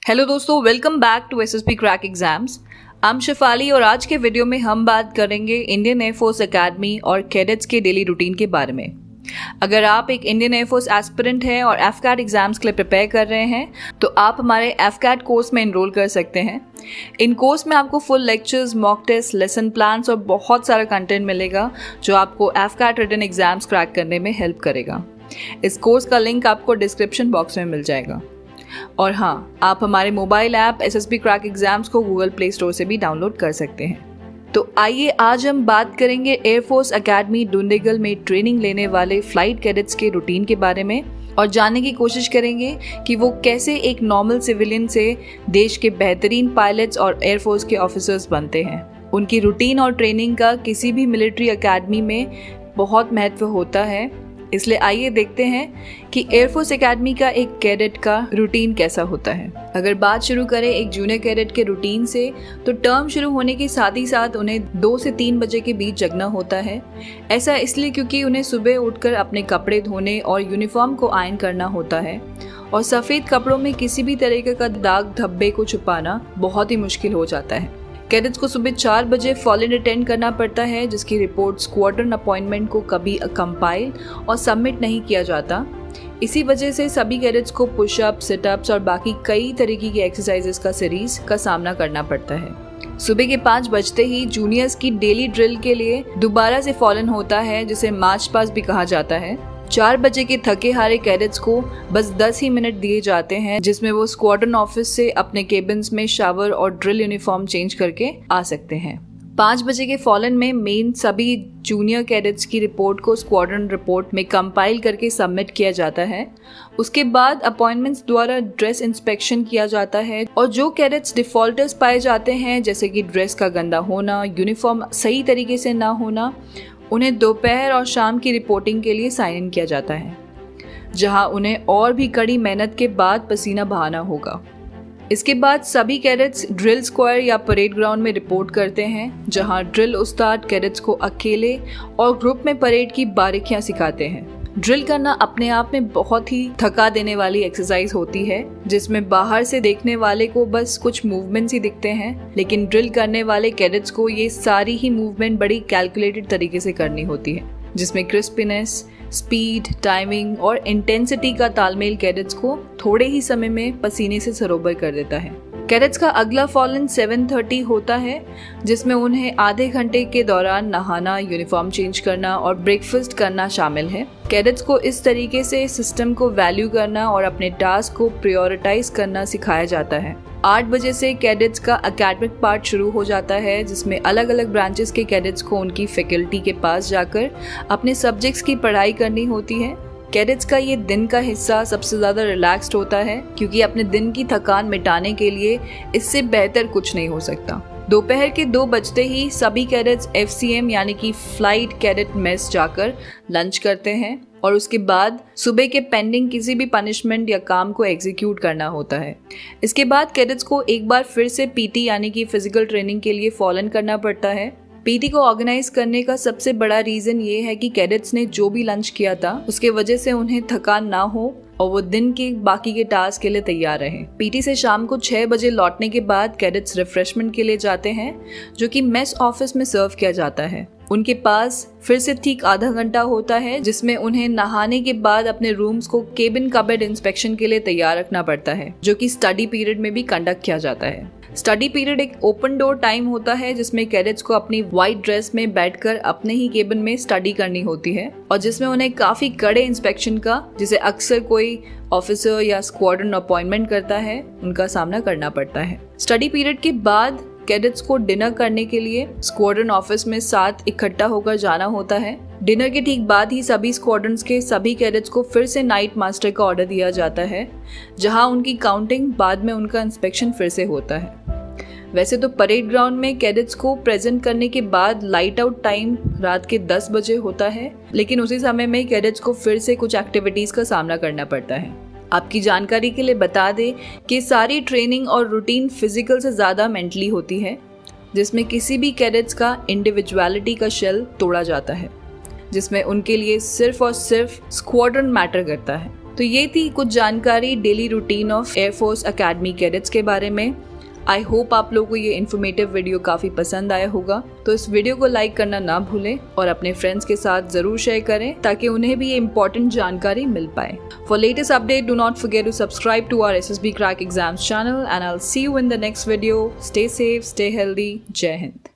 Hello दोस्तों, welcome back to SSB crack exams. I am Shifali और आज के वीडियो में हम बात करेंगे इंडियन एयरफोर्स एकेडमी और कैडेट्स के डेली रूटीन के बारे में। अगर आप एक इंडियन एयरफोर्स एस्पिरेंट हैं और एफकैट एग्जाम्स के लिए प्रिपेयर कर रहे हैं तो आप हमारे एफकैट कोर्स में एनरोल कर सकते हैं। इन कोर्स में आपको full lectures, mock test, lesson plans और बहुत सारा कंटेंट मिलेगा जो आपको एफकैट रिटन एग्जाम्स क्रैक करने में हेल्प करेगा। इस कोर्स का लिंक आपको डिस्क्रिप्शन बॉक्स में मिल जाएगा। और हाँ, आप हमारे mobile app SSB crack exams को गूगल प्ले स्टोर से भी डाउनलोड कर सकते हैं। तो आइए आज हम बात करेंगे एयरफोर्स एकेडमी डुंडिगल में ट्रेनिंग लेने वाले फ्लाइट कैडेट्स के रूटीन के बारे में और जानने की कोशिश करेंगे कि वो कैसे एक नॉर्मल सिविलियन से देश के बेहतरीन पायलट्स और एयरफोर्स के ऑफिसर्स बनते हैं। उनकी रूटीन और ट्रेनिंग का किसी भी मिलिट्री एकेडमी में बहुत महत्व होता है, इसलिए आइए देखते हैं कि एयरफोर्स एकेडमी का एक कैडेट का रूटीन कैसा होता है। अगर बात शुरू करें एक जूनियर कैडेट के रूटीन से, तो टर्म शुरू होने के साथ ही साथ उन्हें 2 से 3 बजे के बीच जगना होता है। ऐसा इसलिए क्योंकि उन्हें सुबह उठकर अपने कपड़े धोने और यूनिफॉर्म को आयरन करना होता है और सफ़ेद कपड़ों में किसी भी तरीके का दाग धब्बे को छुपाना बहुत ही मुश्किल हो जाता है। कैडेट्स को सुबह 4 बजे फॉल इन अटेंड करना पड़ता है, जिसकी रिपोर्ट स्क्वाड्रन अपॉइंटमेंट को कभी कंपाइल और सबमिट नहीं किया जाता। इसी वजह से सभी कैडेट्स को पुशअप, सिटअप्स और बाकी कई तरीके की एक्सरसाइजेस का सीरीज का सामना करना पड़ता है। सुबह के 5 बजते ही जूनियर्स की डेली ड्रिल के लिए दोबारा से फॉल इन होता है, जिसे मार्च पास्ट भी कहा जाता है। 4 बजे के थके हारे कैडेट्स को बस 10 ही मिनट दिए जाते हैं, जिसमें वो स्क्वाड्रन ऑफिस से अपने केबिन्स में शावर और ड्रिल यूनिफॉर्म चेंज करके आ सकते हैं। 5 बजे के फॉलन में मेन सभी जूनियर कैडेट्स की रिपोर्ट को स्क्वाड्रन रिपोर्ट में कंपाइल करके सबमिट किया जाता है। उसके बाद अपॉइंटमेंट्स द्वारा ड्रेस इंस्पेक्शन किया जाता है और जो कैडेट्स डिफॉल्टर्स पाए जाते हैं, जैसे कि ड्रेस का गंदा होना, यूनिफॉर्म सही तरीके से ना होना, उन्हें दोपहर और शाम की रिपोर्टिंग के लिए साइन इन किया जाता है, जहां उन्हें और भी कड़ी मेहनत के बाद पसीना बहाना होगा। इसके बाद सभी कैडेट्स ड्रिल स्क्वायर या परेड ग्राउंड में रिपोर्ट करते हैं, जहां ड्रिल उस्ताद कैडेट्स को अकेले और ग्रुप में परेड की बारीकियां सिखाते हैं। ड्रिल करना अपने आप में बहुत ही थका देने वाली एक्सरसाइज होती है, जिसमें बाहर से देखने वाले को बस कुछ मूवमेंट्स ही दिखते हैं, लेकिन ड्रिल करने वाले कैडेट्स को ये सारी ही मूवमेंट बड़ी कैलकुलेटेड तरीके से करनी होती है, जिसमें क्रिस्पीनेस, स्पीड, टाइमिंग और इंटेंसिटी का तालमेल कैडेट्स को थोड़े ही समय में पसीने से सरोबर कर देता है। कैडेट्स का अगला फॉलन 7:30 होता है, जिसमें उन्हें आधे घंटे के दौरान नहाना, यूनिफॉर्म चेंज करना और ब्रेकफास्ट करना शामिल है। कैडेट्स को इस तरीके से सिस्टम को वैल्यू करना और अपने टास्क को प्रायोरिटाइज करना सिखाया जाता है। 8 बजे से कैडेट्स का एकेडमिक पार्ट शुरू हो जाता है, जिसमें अलग अलग ब्रांचेस के कैडेट्स को उनकी फैकल्टी के पास जाकर अपने सब्जेक्ट्स की पढ़ाई करनी होती है। कैडेट्स का ये दिन का हिस्सा सबसे ज़्यादा रिलैक्स्ड होता है, क्योंकि अपने दिन की थकान मिटाने के लिए इससे बेहतर कुछ नहीं हो सकता। दोपहर के 2 बजते ही सभी कैडेट्स FCM यानी कि फ्लाइट कैडेट मेस जाकर लंच करते हैं और उसके बाद सुबह के पेंडिंग किसी भी पनिशमेंट या काम को एग्जीक्यूट करना होता है। इसके बाद कैडेट्स को एक बार फिर से PT यानी कि फिजिकल ट्रेनिंग के लिए फॉलन करना पड़ता है। PT को ऑर्गेनाइज करने का सबसे बड़ा रीजन ये है कि कैडेट्स ने जो भी लंच किया था उसके वजह से उन्हें थकान ना हो और वो दिन के बाकी के टास्क के लिए तैयार रहें। PT से शाम को 6 बजे लौटने के बाद कैडेट्स रिफ्रेशमेंट के लिए जाते हैं, जो कि मेस ऑफिस में सर्व किया जाता है। उनके पास फिर से ठीक आधा घंटा होता है, जिसमें उन्हें नहाने के बाद अपने रूम्स को केबिन कबर्ड इंस्पेक्शन के लिए तैयार रखना पड़ता है, जो कि स्टडी पीरियड में भी कंडक्ट किया जाता है। स्टडी पीरियड एक ओपन डोर टाइम होता है, जिसमें कैडेट्स को अपनी व्हाइट ड्रेस में बैठकर अपने ही केबिन में स्टडी करनी होती है और जिसमें उन्हें काफी कड़े इंस्पेक्शन का, जिसे अक्सर कोई ऑफिसर या स्क्वाड्रन अपॉइंटमेंट करता है, उनका सामना करना पड़ता है। स्टडी पीरियड के बाद कैडेट्स को डिनर करने के लिए स्क्वाड्रन ऑफिस में साथ इकट्ठा होकर जाना होता है। डिनर के ठीक बाद ही सभी स्क्वाड्रन्स के सभी कैडेट्स को फिर से नाइट मास्टर का ऑर्डर दिया जाता है, जहां उनकी काउंटिंग बाद में उनका इंस्पेक्शन फिर से होता है। वैसे तो परेड ग्राउंड में कैडेट्स को प्रेजेंट करने के बाद लाइट आउट टाइम रात के 10 बजे होता है, लेकिन उसी समय में कैडेट्स को फिर से कुछ एक्टिविटीज का सामना करना पड़ता है। आपकी जानकारी के लिए बता दें कि सारी ट्रेनिंग और रूटीन फिजिकल से ज़्यादा मेंटली होती है, जिसमें किसी भी कैडेट्स का इंडिविजुअलिटी का शेल तोड़ा जाता है, जिसमें उनके लिए सिर्फ और सिर्फ स्क्वाड्रन मैटर करता है। तो ये थी कुछ जानकारी daily routine of air force academy cadets के बारे में। आई होप आप लोगों को ये इन्फॉर्मेटिव वीडियो काफ़ी पसंद आया होगा। तो इस वीडियो को लाइक करना ना भूलें और अपने फ्रेंड्स के साथ ज़रूर शेयर करें ताकि उन्हें भी ये इंपॉर्टेंट जानकारी मिल पाए। For latest update do not forget to subscribe to our SSB crack exams channel and I will see you in the next video. Stay safe, stay healthy. जय हिंद।